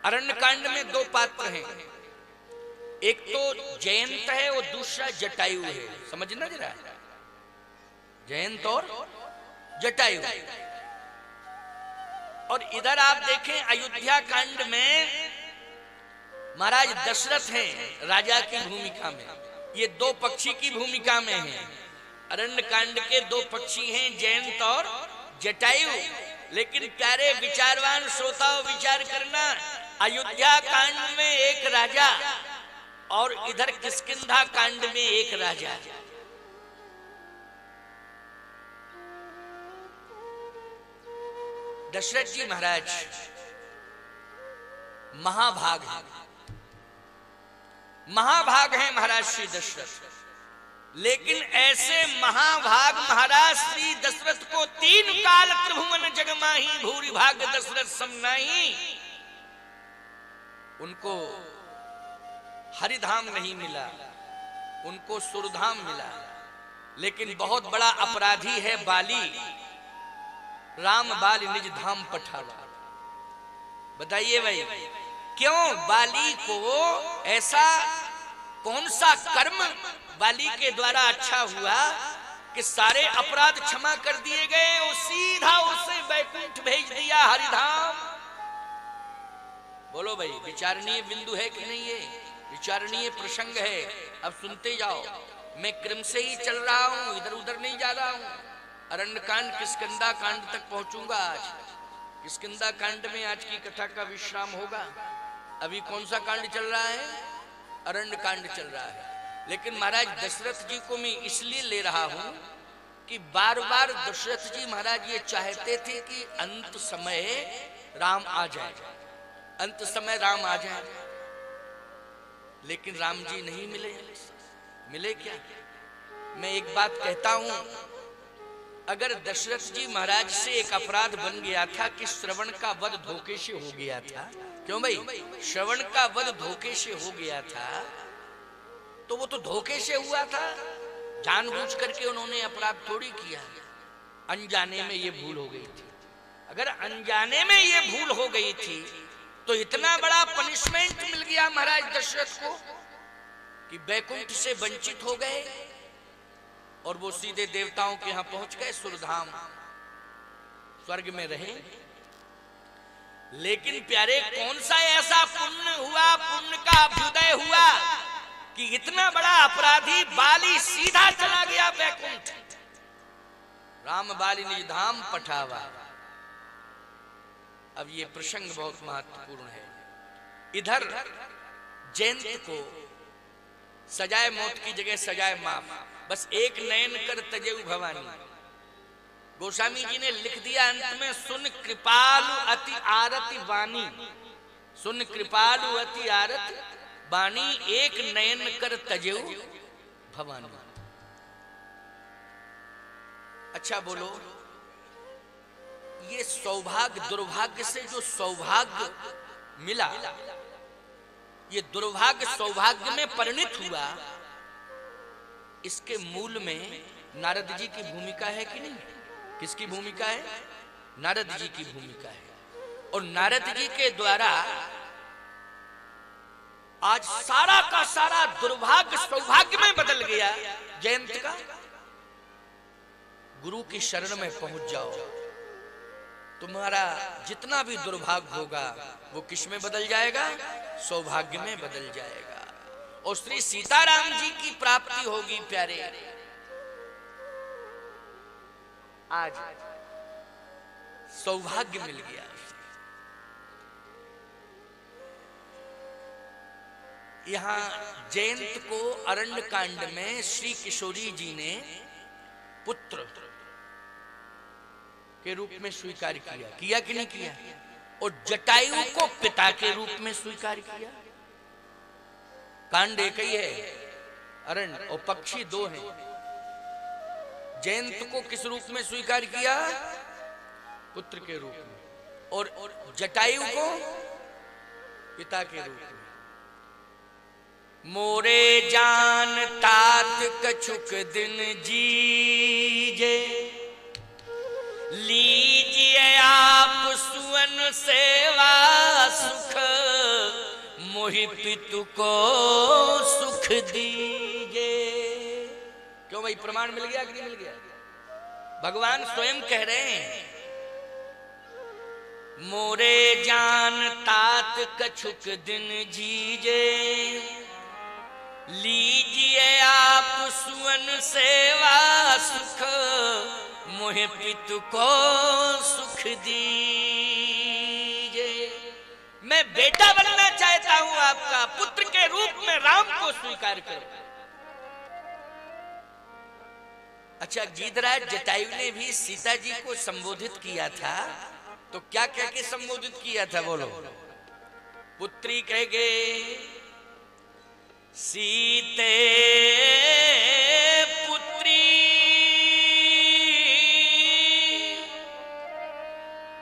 अरण्य कांड में दो पात्र हैं, एक तो जयंत है और दूसरा जटायु है। समझना जरा, जयंत और जटायु। और इधर आप देखें अयोध्या कांड में महाराज दशरथ हैं राजा की भूमिका में, ये दो पक्षी की भूमिका में हैं। अरण्य कांड के दो पक्षी हैं जयंत और जटायु। लेकिन प्यारे विचारवान श्रोताओं विचार करना, अयोध्या कांड में एक राजा और इधर किष्किंधा कांड में एक राजा। दशरथ जी महाराज महाभाग हैं, महाभाग हैं महाराज श्री दशरथ। लेकिन ऐसे महाभाग महाराज श्री दशरथ को तीन काल त्रिभुवन जगमाही भूरि भाग दशरथ समनाही, उनको हरिधाम नहीं मिला, उनको सुरधाम मिला। लेकिन बहुत बड़ा अपराधी है बाली, राम बाली निज धाम पठावा। बताइए भाई, क्यों बाली को ऐसा कौन सा कर्म बाली के द्वारा अच्छा हुआ कि सारे अपराध क्षमा कर दिए गए और सीधा उसे वैकुंठ भेज दिया, हरिधाम। बोलो भाई, विचारणीय बिंदु है कि नहीं? है विचारणीय प्रसंग है। अब सुनते जाओ, मैं क्रम से ही चल रहा हूं, इधर उधर नहीं जा रहा हूं। अरण्य कांड किष्किंधा कांड तक पहुंचूंगा आज। किष्किंधा कांड में आज की कथा का विश्राम होगा। अभी कौन सा कांड चल रहा है? अरण्य कांड चल रहा है। लेकिन महाराज दशरथ जी को मैं इसलिए ले रहा हूं कि बार बार दशरथ जी महाराज ये चाहते थे कि अंत समय राम आ जाए, अंत समय राम आ जाए। लेकिन राम जी नहीं मिले। मिले क्या? मैं एक बात कहता हूं, अगर दशरथ जी महाराज से एक अपराध बन गया था कि श्रवण का वध धोखे से हो गया था। क्यों भाई? श्रवण का वध धोखे से हो गया था, तो वो तो धोखे से हुआ था, जानबूझ करके उन्होंने अपराध थोड़ी किया। अनजाने में ये भूल हो गई थी। अगर अनजाने में ये भूल हो गई थी तो इतना बड़ा पनिशमेंट मिल गया महाराज दशरथ को कि वैकुंठ से वंचित हो गए और वो सीधे देवताओं के यहां पहुंच गए, सुरधाम स्वर्ग में रहे। लेकिन प्यारे, कौन सा ऐसा पुण्य हुआ, पुण्य का अभ्युदय हुआ कि इतना बड़ा अपराधी बाली सीधा चला गया वैकुंठ। राम बाली निज धाम पठावा। अब ये प्रसंग बहुत महत्वपूर्ण है। इधर जयंत को सजाए मौत की जगह सजाए माफ, बस एक नयन कर तजेऊ भवानी। गोस्वामी जी ने लिख दिया अंत में, सुन कृपालु अति आरति वाणी, सुन कृपालु अति आरति वाणी, एक नयन कर तजेऊ भवानी। अच्छा बोलो, ये सौभाग्य दुर्भाग्य से जो सौभाग्य मिला, ये दुर्भाग्य सौभाग्य में परिणित हुआ, इसके मूल में नारद जी की भूमिका है कि नहीं? किसकी भूमिका है? नारद जी की भूमिका है। और नारद जी के द्वारा आज सारा का सारा दुर्भाग्य सौभाग्य में बदल गया। जयंत का गुरु की शरण में पहुंच जाओ, तुम्हारा जितना भी दुर्भाग्य होगा वो किस में बदल जाएगा? सौभाग्य में बदल जाएगा। और श्री सीताराम जी की प्राप्ति होगी। प्यारे, आज सौभाग्य मिल गया। यहां जयंत को अरण्य कांड में श्री किशोरी जी ने पुत्र के रूप में स्वीकार किया। किया कि नहीं किया? और जटायु को पिता के रूप में स्वीकार किया। कांड एक ही है अरण्य, और पक्षी दो हैं। जयंत को किस रूप में स्वीकार किया? पुत्र के रूप में। और जटायु को पिता के रूप में। मोरे जान तात कछुक दिन जीजे, लीजिए आप सुवन सेवा सुख मोहि पितु को सुख दीजे। क्यों भाई, प्रमाण मिल गया कि नहीं मिल गया? भगवान स्वयं कह रहे हैं, मोरे जान तात कछुक दिन जीजे, लीजिए आप सुवन सेवा सुख, मोहि पितु को सुख दीजे। मैं बेटा बनना चाहता हूं आपका, पुत्र के रूप में राम को स्वीकार करो। अच्छा, गिरिराज जटायु ने भी सीता जी को संबोधित किया था, तो क्या कह के संबोधित किया था बोलो? पुत्री कह गए, सीते पुत्री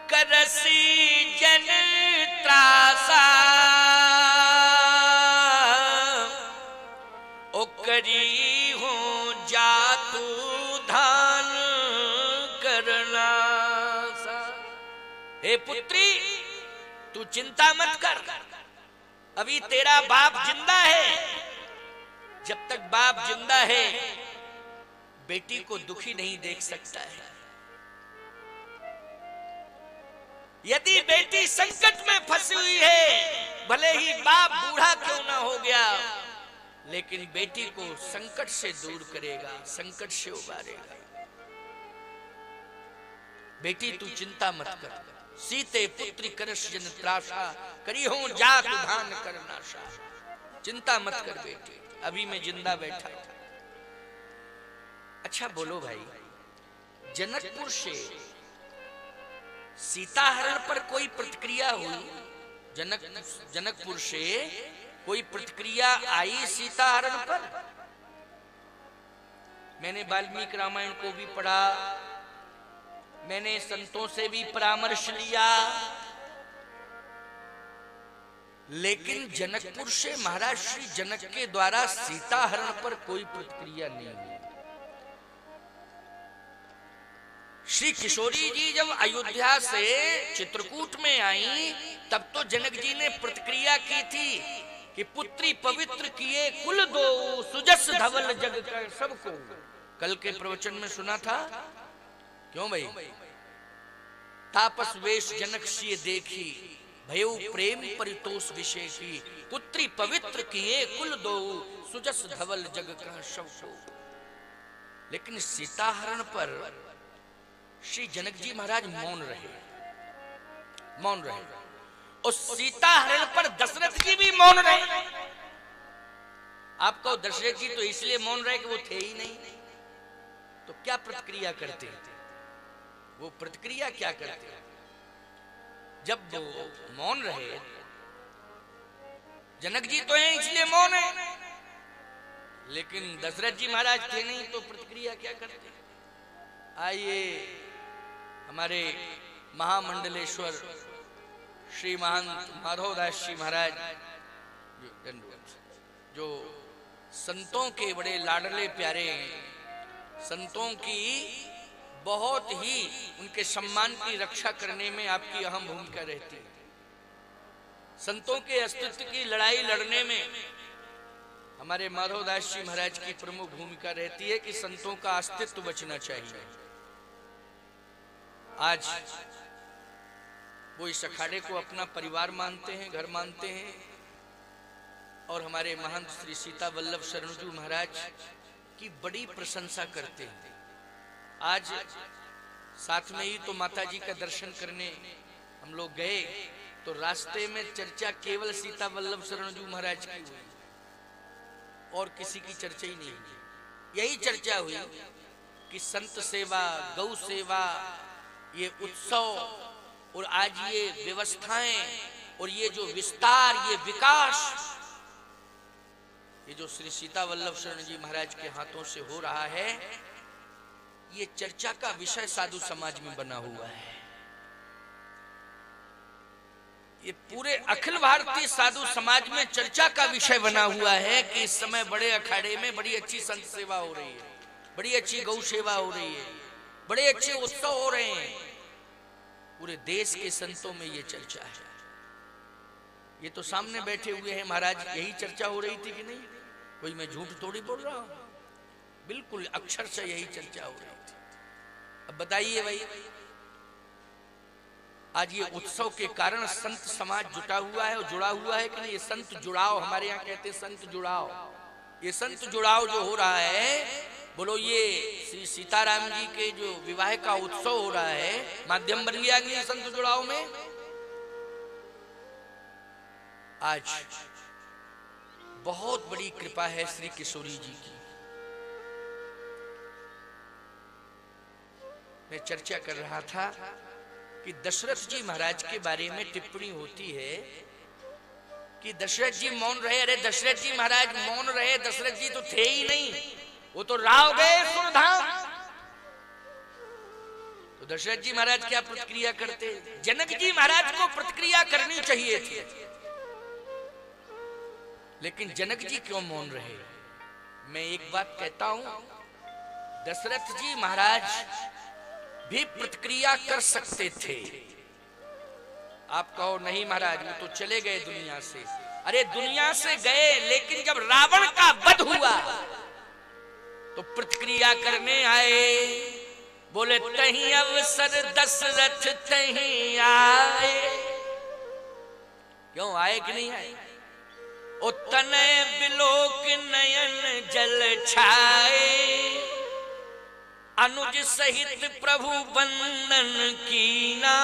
करसी जन त्रासा, ओ करी हो जातु धान करना सा। हे पुत्री, तू चिंता मत कर, अभी तेरा बाप जिंदा है। जब तक बाप जिंदा है, बेटी को दुखी नहीं देख सकता है। यदि बेटी संकट में फंसी हुई है, भले ही बाप बूढ़ा क्यों ना हो गया, लेकिन बेटी को संकट से दूर करेगा, संकट से उबारेगा। बेटी तू चिंता मत कर, सीते पुत्री करस जन त्रासा, करी हो जात धान करनाशा। चिंता मत कर बेटी, अभी मैं जिंदा बैठा। अच्छा बोलो भाई, जनकपुर से सीता हरण पर कोई प्रतिक्रिया हुई? जनकपुर से कोई प्रतिक्रिया आई सीता हरण पर? मैंने वाल्मीकि रामायण को भी पढ़ा, मैंने संतों से भी परामर्श लिया, लेकिन जनकपुर से महाराज श्री जनक के द्वारा सीता हरण पर कोई प्रतिक्रिया नहीं हुई। श्री किशोरी जी जब अयोध्या से चित्रकूट में आई, तब तो जनक जी ने प्रतिक्रिया की थी कि पुत्री पवित्र किए कुल दो, सुजस धवल जग कर सबको। कल के प्रवचन में सुना था। क्यों भाई? तापस वेश जनक सिय देखी, भयो प्रेम परितोष विषय की, पुत्री पवित्र किए कुल दो, सुजस धवल जग कर सबको। लेकिन सीता हरण पर श्री जनक जी महाराज मौन रहे। और सीता हरण पर दशरथ जी भी मौन रहे। आपको दशरथ जी तो इसलिए मौन रहे कि वो थे ही नहीं, तो क्या प्रतिक्रिया करते? वो प्रतिक्रिया क्या करते? जब वो मौन रहे, जनक जी तो हैं इसलिए मौन है, लेकिन दशरथ जी महाराज थे नहीं, तो प्रतिक्रिया क्या करते? आइए हमारे महामंडलेश्वर श्री महंत माधवदास जी महाराज, जो संतों के बड़े लाडले प्यारे हैं, संतों की बहुत ही उनके सम्मान की रक्षा करने में आपकी अहम भूमिका रहती है। संतों के अस्तित्व की लड़ाई लड़ने में हमारे माधवदास जी महाराज की प्रमुख भूमिका रहती है कि संतों का अस्तित्व बचना चाहिए। आज वो इस अखाड़े को अपना परिवार मानते हैं, घर मानते हैं, और हमारे महंत श्री सीता वल्लभ शरणजू महाराज की बड़ी प्रशंसा करते हैं। आज साथ में ही तो माता जी का दर्शन करने हम लोग गए, तो रास्ते में चर्चा केवल सीता वल्लभ शरणजू महाराज की हुई, और किसी की चर्चा ही नहीं हुई। यही चर्चा हुई कि संत सेवा, गौ सेवा, ये उत्सव और आज ये व्यवस्थाएं और ये जो विस्तार, ये विकास, ये जो श्री सीता वल्लभ शरण जी महाराज के हाथों से हो रहा है, ये चर्चा का विषय साधु समाज में बना हुआ है। ये पूरे अखिल भारतीय साधु समाज में चर्चा का विषय बना हुआ है कि इस समय बड़े अखाड़े में बड़ी अच्छी संत सेवा हो रही है, बड़ी अच्छी गौ सेवा हो रही है, बड़े अच्छे उत्सव हो रहे हैं। पूरे देश के संतों में ये चर्चा है। ये तो सामने बैठे हुए हैं महाराज, यही चर्चा हो रही थी कि नहीं? कोई मैं झूठ थोड़ी बोल रहा हूं, बिल्कुल अक्षर से यही चर्चा हो रही थी। अब बताइए भाई, आज ये उत्सव के कारण संत समाज जुटा हुआ है और जुड़ा हुआ है कि नहीं? ये संत जुड़ाव, हमारे यहाँ कहते हैं संत जुड़ाव। ये संत जुड़ाव जो हो रहा है, बोलो ये श्री सीताराम जी के जो विवाह का उत्सव हो रहा है, माध्यम बन गया कि संत जुड़ाव में? आज बहुत बड़ी कृपा है श्री किशोरी जी की। मैं चर्चा कर रहा था कि दशरथ जी महाराज के बारे में टिप्पणी होती है कि दशरथ जी मौन रहे। अरे दशरथ जी महाराज मौन रहे, दशरथ जी तो थे ही नहीं, वो तो राव गए सुरधाम। तो दशरथ जी महाराज क्या प्रतिक्रिया करते? जनक जी महाराज को प्रतिक्रिया करनी चाहिए थी, लेकिन जनक जी क्यों मौन रहे? मैं एक बात कहता हूं, दशरथ जी महाराज भी प्रतिक्रिया कर सकते थे। आप कहो नहीं महाराज वो तो चले गए दुनिया से। अरे दुनिया से गए, लेकिन जब रावण का वध हुआ तो प्रतिक्रिया करने आए। बोले तहीं अवसर दशरथ तहीं आए। क्यों आए कि नहीं आए? उतने बिलोक नयन जल छाए, अनुज सहित प्रभु वंदन कीना,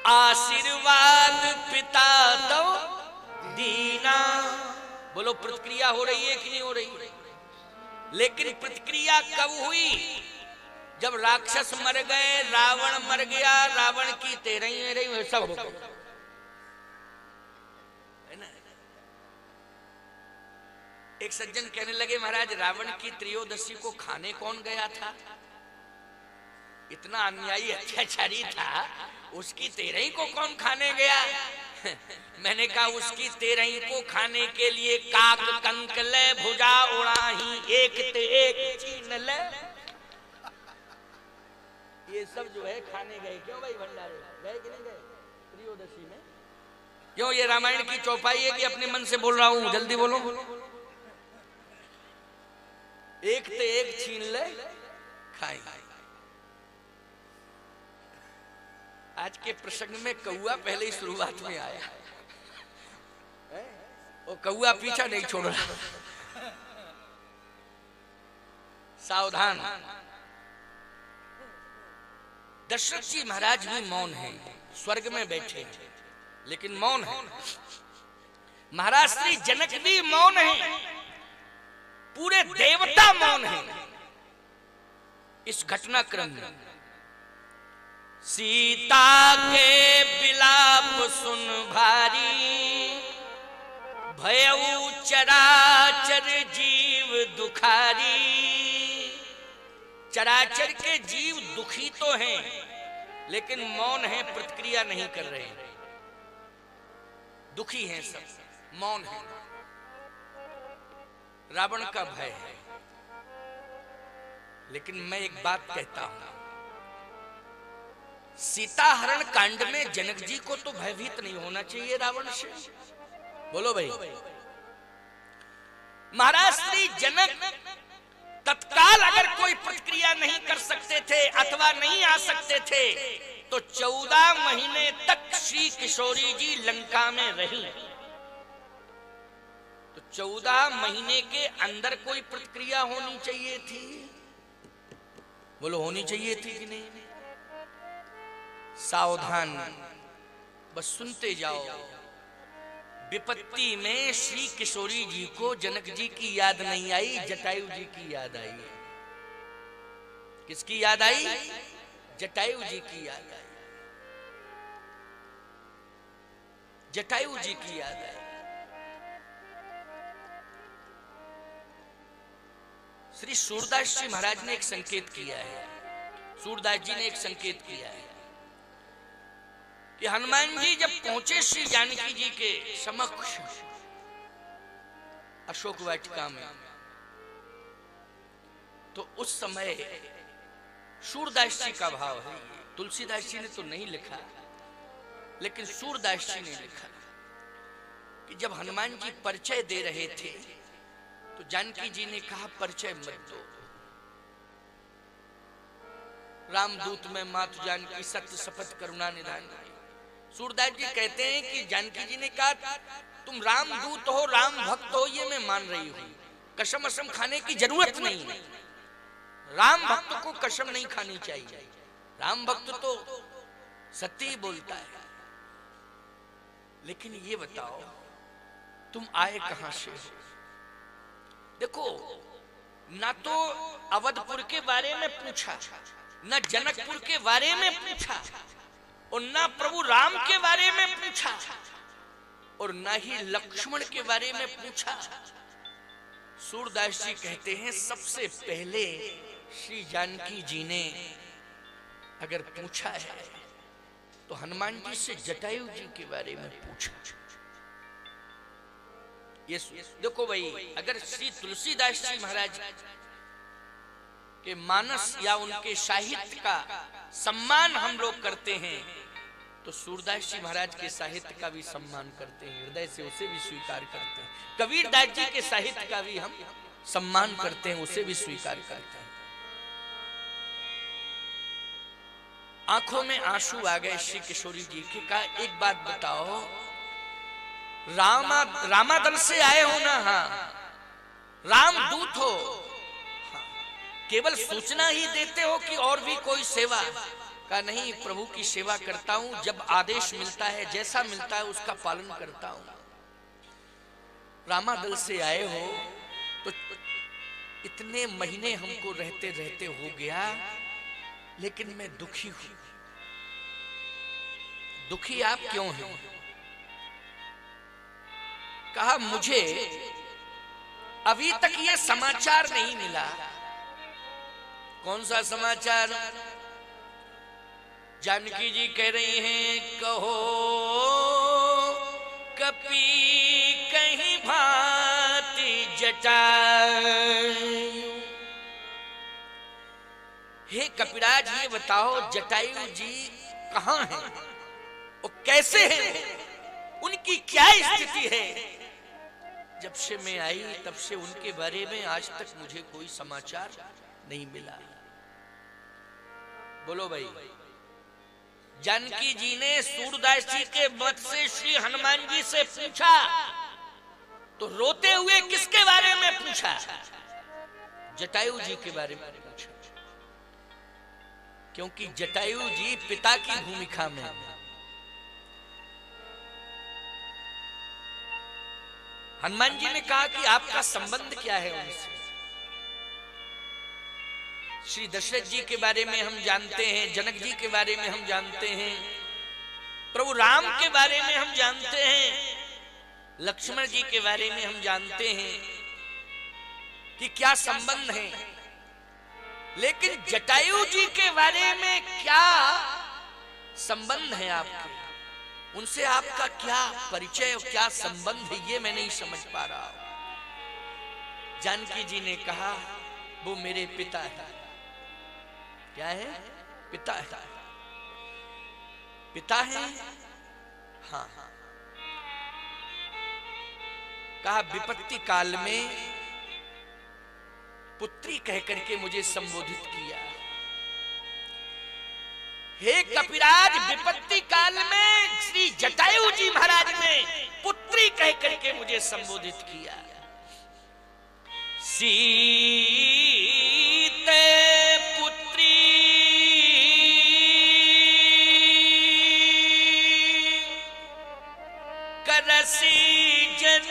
आशीर्वाद पिता तो दीना। बोलो प्रतिक्रिया हो रही है कि नहीं हो रही? लेकिन प्रतिक्रिया कब हुई? जब राक्षस मर गए, रावण मर गया, रावण की तेरही सब हो गया। एक सज्जन कहने लगे महाराज रावण की त्रयोदशी को खाने कौन गया था? इतना अन्यायी अत्याचारी था, उसकी तेरही को कौन खाने गया? मैंने कहा उसकी तेरही को खाने के लिए काक कंक ले भुजा उड़ाही, एक ते एक चीन ले। ये सब जो है खाने गए। क्यों भाई भंडारे गए कि नहीं गए त्रयोदशी में? क्यों ये रामायण की चौपाई है कि अपने मन से बोल रहा हूं? जल्दी बोलो। एक ते एक छीन ले खाए। आज के प्रसंग में कौआ पहले ही शुरुआत में आया, वो कौआ पीछा नहीं छोड़ रहा। सावधान। दशरथ जी महाराज भी मौन हैं, स्वर्ग में बैठे हैं लेकिन मौन है। महाराज श्री जनक भी मौन है, पूरे देवता मौन है इस घटनाक्रम में। सीता के विलाप सुन भारी, भयउ चराचर जीव दुखारी। चराचर के जीव दुखी तो हैं, लेकिन मौन है, प्रतिक्रिया नहीं कर रहे हैं। दुखी हैं सब, मौन है। रावण का भय है, लेकिन मैं एक बात कहता हूं, सीता हरण कांड में जनक जी को तो भयभीत नहीं होना चाहिए रावण से। बोलो भाई। महाराज श्री जनक तत्काल अगर कोई प्रतिक्रिया नहीं कर सकते थे अथवा नहीं आ सकते थे तो 14 महीने तक श्री किशोरी जी लंका में रही। तो 14 महीने के अंदर कोई प्रतिक्रिया होनी चाहिए थी। बोलो होनी चाहिए थी कि नहीं? सावधान, बस सुनते जाओ। विपत्ति में श्री किशोरी जी को जनक जी की याद नहीं आई, जटायु जी की याद आई। किसकी याद आई? जटायु जी की याद आई। जटायु जी की याद आई। श्री सूरदास जी महाराज ने एक संकेत किया है, सूरदास जी ने एक संकेत किया है कि हनुमान जी जब पहुंचे श्री जानकी जी के समक्ष अशोक वाटिका में, तो उस समय सूरदास जी का भाव है। तुलसीदास जी ने तो नहीं लिखा, लेकिन सूरदास जी ने लिखा। कि जब हनुमान जी परिचय दे रहे थे तो जानकी जी ने कहा परिचय मत दो। रामदूत में मातु जानकी सत्य शपथ करुणा निधान। सूरदास जी कहते हैं कि जानकी जी ने कहा तुम रामदूत हो, राम भक्त हो, ये मैं मान रही हूं, कसम असम खाने की जरूरत नहीं है। राम भक्त को कसम नहीं खानी चाहिए, राम भक्त तो सत्य ही बोलता है। लेकिन ये बताओ तुम आए कहां से हो? देखो, ना तो अवधपुर के बारे में पूछा, ना जनकपुर के बारे में पूछा, और ना प्रभु राम के बारे में पूछा, और ना ही लक्ष्मण के बारे में पूछा। सूरदास जी कहते हैं सबसे पहले श्री जानकी जी ने अगर पूछा है तो हनुमान जी से जटायु जी के बारे में पूछा। ये देखो भाई, अगर श्री तुलसीदास जी महाराज के मानस या उनके साहित्य का सम्मान हम लोग करते हैं तो सूरदास जी महाराज के साहित्य का भी सम्मान करते हैं, हृदय से उसे भी स्वीकार करते हैं। कबीरदास जी के साहित्य का भी हम सम्मान करते हैं, उसे भी स्वीकार करते हैं। आंखों में आंसू आ गए श्री किशोरी जी के। कहा एक बात बताओ, रामादल से आए हो ना? हाँ। रामदूत हो? हाँ। केवल सूचना ही देते हो कि और भी कोई सेवा? का नहीं, प्रभु की सेवा करता हूं, जब आदेश मिलता है, जैसा मिलता है उसका पालन करता हूं। रामादल से आए हो तो इतने महीने हमको रहते रहते हो गया, लेकिन मैं दुखी हूं। दुखी आप क्यों हैं? कहा मुझे अभी तक ये समाचार नहीं मिला। कौन सा समाचार? जानकी जी कह रही हैं, कहो कपि कहीं भांति जटायु। हे कपिराज, ये बताओ जटायु जी कहां हैं और कैसे हैं, उनकी क्या स्थिति है? जब से मैं आई तब से उनके बारे में आज तक मुझे कोई समाचार नहीं मिला। बोलो भाई। जानकी जी ने सूरदास जी के मत से श्री हनुमान जी से पूछा तो रोते हुए किसके बारे में पूछा? जटायु जी के बारे में पूछा, क्योंकि जटायु जी पिता की भूमिका में। हनुमान जी ने कहा कि आपका संबंध क्या है उनसे? श्री दशरथ जी के बारे में हम जानते हैं, जनक जी के बारे में हम जानते हैं, प्रभु राम के बारे में हम जानते हैं, लक्ष्मण जी के बारे में हम जानते हैं कि क्या संबंध है। लेकिन जटायु जी के बारे में क्या संबंध है आपके? उनसे आपका क्या परिचय और क्या संबंध है, ये मैं नहीं समझ पा रहा। जानकी जी ने कहा वो मेरे पिता है। क्या है? पिता है। पिता है? हाँ। कहा विपत्ति काल में पुत्री कह करके मुझे संबोधित किया। हे कपिराज, विपत्ति काल में श्री जटायु जी महाराज ने पुत्री कह करके मुझे संबोधित किया। सीते पुत्री करसी जन